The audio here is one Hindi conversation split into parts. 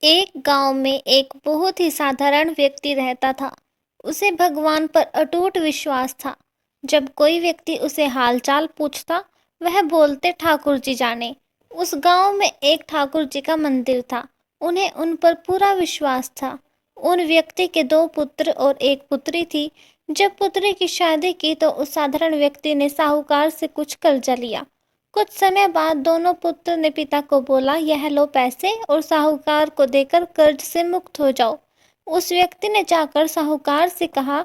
एक गांव में एक बहुत ही साधारण व्यक्ति रहता था। उसे भगवान पर अटूट विश्वास था। जब कोई व्यक्ति उसे हालचाल पूछता, वह बोलते ठाकुर जी जाने। उस गांव में एक ठाकुर जी का मंदिर था। उन्हें उन पर पूरा विश्वास था। उन व्यक्ति के दो पुत्र और एक पुत्री थी। जब पुत्री की शादी की तो उस साधारण व्यक्ति ने साहूकार से कुछ कर्जा लिया। कुछ समय बाद दोनों पुत्र ने पिता को बोला, यह लो पैसे और साहूकार को देकर कर्ज से मुक्त हो जाओ। उस व्यक्ति ने जाकर साहूकार से कहा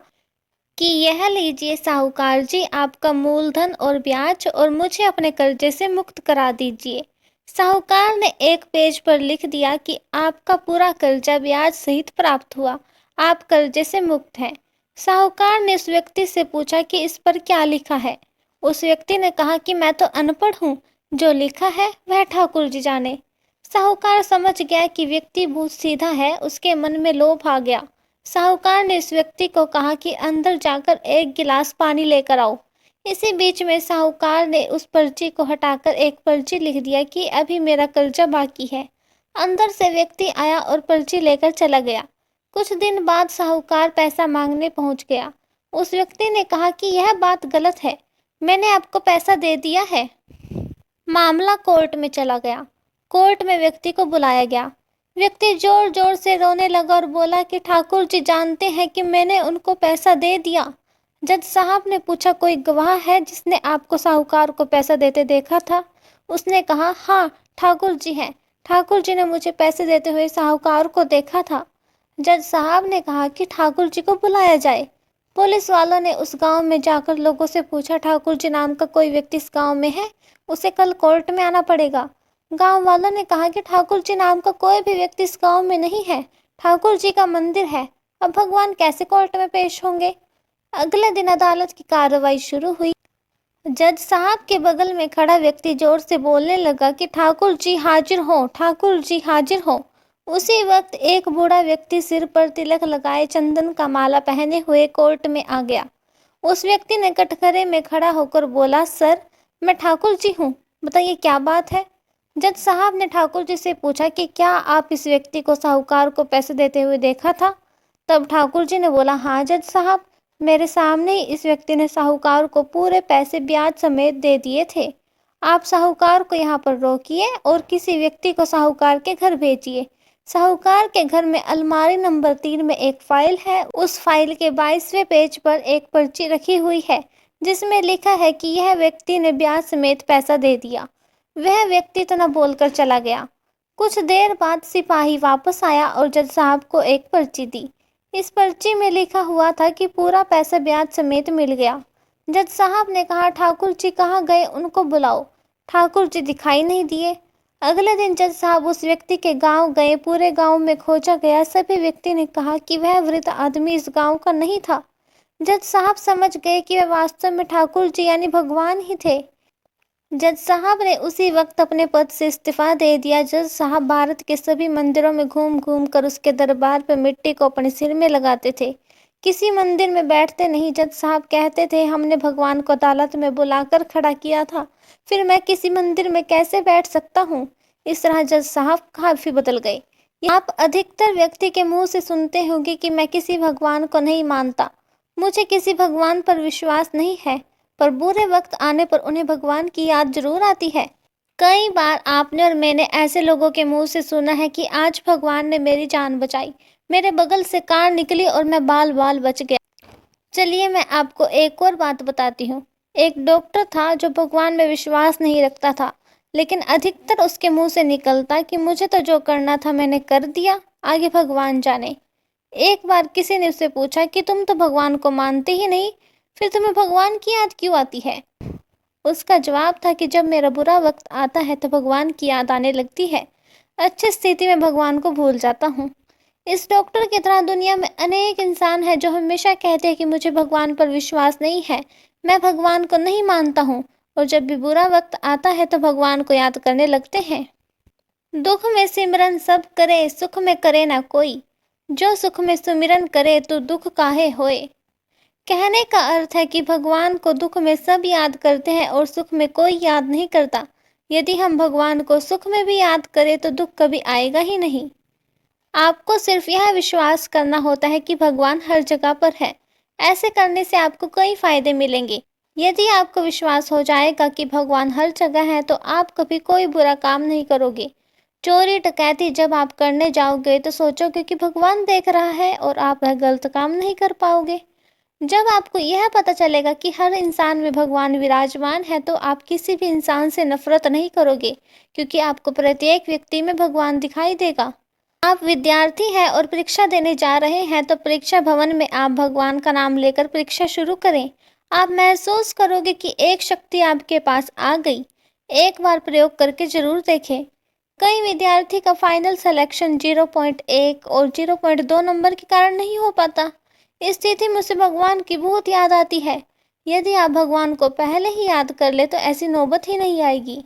कि यह लीजिए साहूकार जी, आपका मूलधन और ब्याज, और मुझे अपने कर्जे से मुक्त करा दीजिए। साहूकार ने एक पेज पर लिख दिया कि आपका पूरा कर्जा ब्याज सहित प्राप्त हुआ, आप कर्जे से मुक्त हैं। साहूकार ने उस व्यक्ति से पूछा कि इस पर क्या लिखा है। उस व्यक्ति ने कहा कि मैं तो अनपढ़ हूँ, जो लिखा है वह ठाकुर जी जाने। साहूकार समझ गया कि व्यक्ति बहुत सीधा है। उसके मन में लोभ आ गया। साहूकार ने इस व्यक्ति को कहा कि अंदर जाकर एक गिलास पानी लेकर आओ। इसी बीच में साहूकार ने उस पर्ची को हटाकर एक पर्ची लिख दिया कि अभी मेरा कर्जा बाकी है। अंदर से व्यक्ति आया और पर्ची लेकर चला गया। कुछ दिन बाद साहूकार पैसा मांगने पहुंच गया। उस व्यक्ति ने कहा कि यह बात गलत है, मैंने आपको पैसा दे दिया है। मामला कोर्ट में चला गया। कोर्ट में व्यक्ति को बुलाया गया। व्यक्ति जोर जोर से रोने लगा और बोला कि ठाकुर जी जानते हैं कि मैंने उनको पैसा दे दिया। जज साहब ने पूछा, कोई गवाह है जिसने आपको साहूकार को पैसा देते देखा था? उसने कहा, हाँ ठाकुर जी हैं। ठाकुर जी ने मुझे पैसे देते हुए साहूकार को देखा था। जज साहब ने कहा कि ठाकुर जी को बुलाया जाए। पुलिस वालों ने उस गांव में जाकर लोगों से पूछा, ठाकुर जी नाम का कोई व्यक्ति इस गांव में है? उसे कल कोर्ट में आना पड़ेगा। गांव वालों ने कहा कि ठाकुर जी नाम का कोई भी व्यक्ति इस गांव में नहीं है। ठाकुर जी का मंदिर है, अब भगवान कैसे कोर्ट में पेश होंगे? अगले दिन अदालत की कार्रवाई शुरू हुई। जज साहब के बगल में खड़ा व्यक्ति जोर से बोलने लगा कि ठाकुर जी हाजिर हो, ठाकुर जी हाजिर हो। उसी वक्त एक बूढ़ा व्यक्ति सिर पर तिलक लगाए, चंदन का माला पहने हुए कोर्ट में आ गया। उस व्यक्ति ने कटघरे में खड़ा होकर बोला, सर मैं ठाकुर जी हूँ, बताइए क्या बात है? जज साहब ने ठाकुर जी से पूछा कि क्या आप इस व्यक्ति को साहूकार को पैसे देते हुए देखा था? तब ठाकुर जी ने बोला, हाँ जज साहब, मेरे सामने ही इस व्यक्ति ने साहूकार को पूरे पैसे ब्याज समेत दे दिए थे। आप साहूकार को यहाँ पर रोकिए और किसी व्यक्ति को साहूकार के घर भेजिए। साहूकार के घर में अलमारी नंबर 3 में एक फाइल है। उस फाइल के 22वें पेज पर एक पर्ची रखी हुई है जिसमें लिखा है कि यह व्यक्ति ने ब्याज समेत पैसा दे दिया। वह व्यक्ति तो न बोलकर चला गया। कुछ देर बाद सिपाही वापस आया और जज साहब को एक पर्ची दी। इस पर्ची में लिखा हुआ था कि पूरा पैसा ब्याज समेत मिल गया। जज साहब ने कहा, ठाकुर जी कहाँ गए, उनको बुलाओ। ठाकुर जी दिखाई नहीं दिए। अगले दिन जज साहब उस व्यक्ति के गांव गए। पूरे गांव में खोजा गया। सभी व्यक्ति ने कहा कि वह वृद्ध आदमी इस गांव का नहीं था। जज साहब समझ गए कि वह वास्तव में ठाकुर जी यानी भगवान ही थे। जज साहब ने उसी वक्त अपने पद से इस्तीफा दे दिया। जज साहब भारत के सभी मंदिरों में घूम घूम कर उसके दरबार पर मिट्टी को अपने सिर में लगाते थे। किसी मंदिर में बैठते नहीं। जज साहब कहते थे, हमने भगवान को अदालत में बुलाकर खड़ा किया था, फिर मैं किसी मंदिर में कैसे बैठ सकता हूँ? इस तरह जज साहब काफी बदल गए। आप अधिकतर व्यक्ति के मुंह से सुनते होंगे कि मैं किसी भगवान को नहीं मानता, मुझे किसी भगवान पर विश्वास नहीं है, पर बुरे वक्त आने पर उन्हें भगवान की याद जरूर आती है। कई बार आपने और मैंने ऐसे लोगों के मुंह से सुना है कि आज भगवान ने मेरी जान बचाई, मेरे बगल से कार निकली और मैं बाल बाल बच गया। चलिए मैं आपको एक और बात बताती हूँ। एक डॉक्टर था जो भगवान में विश्वास नहीं रखता था, लेकिन अधिकतर उसके मुंह से निकलता कि मुझे तो जो करना था मैंने कर दिया, आगे भगवान जाने। एक बार किसी ने उससे पूछा कि तुम तो भगवान को मानते ही नहीं, फिर तुम्हें भगवान की याद क्यों आती है? उसका जवाब था कि जब मेरा बुरा वक्त आता है तो भगवान की याद आने लगती है, अच्छी स्थिति में भगवान को भूल जाता हूँ। इस डॉक्टर की तरह दुनिया में अनेक इंसान हैं जो हमेशा कहते हैं कि मुझे भगवान पर विश्वास नहीं है, मैं भगवान को नहीं मानता हूँ, और जब भी बुरा वक्त आता है तो भगवान को याद करने लगते हैं। दुख में सिमरन सब करे, सुख में करे ना कोई, जो सुख में सुमिरन करे तो दुख काहे होए। कहने का अर्थ है कि भगवान को दुख में सब याद करते हैं और सुख में कोई याद नहीं करता। यदि हम भगवान को सुख में भी याद करें तो दुख कभी आएगा ही नहीं। आपको सिर्फ यह विश्वास करना होता है कि भगवान हर जगह पर है। ऐसे करने से आपको कई फायदे मिलेंगे। यदि आपको विश्वास हो जाएगा कि भगवान हर जगह है तो आप कभी कोई बुरा काम नहीं करोगे। चोरी डकैती जब आप करने जाओगे तो सोचोगे कि भगवान देख रहा है और आप वह गलत काम नहीं कर पाओगे। जब आपको यह पता चलेगा कि हर इंसान में भगवान विराजमान है तो आप किसी भी इंसान से नफरत नहीं करोगे, क्योंकि आपको प्रत्येक व्यक्ति में भगवान दिखाई देगा। आप विद्यार्थी हैं और परीक्षा देने जा रहे हैं तो परीक्षा भवन में आप भगवान का नाम लेकर परीक्षा शुरू करें। आप महसूस करोगे कि एक शक्ति आपके पास आ गई। एक बार प्रयोग करके जरूर देखें। कई विद्यार्थी का फाइनल सिलेक्शन 0.1 और 0.2 नंबर के कारण नहीं हो पाता। इस स्थिति में उसे भगवान की बहुत याद आती है। यदि आप भगवान को पहले ही याद कर ले तो ऐसी नौबत ही नहीं आएगी।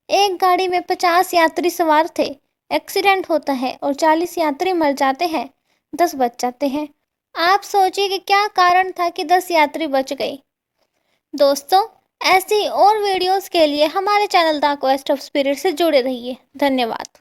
एक गाड़ी में 50 यात्री सवार थे। एक्सीडेंट होता है और 40 यात्री मर जाते हैं, 10 बच जाते हैं। आप सोचिए कि क्या कारण था कि 10 यात्री बच गए। दोस्तों, ऐसी और वीडियोस के लिए हमारे channel the quest of spirit से जुड़े रहिए। धन्यवाद।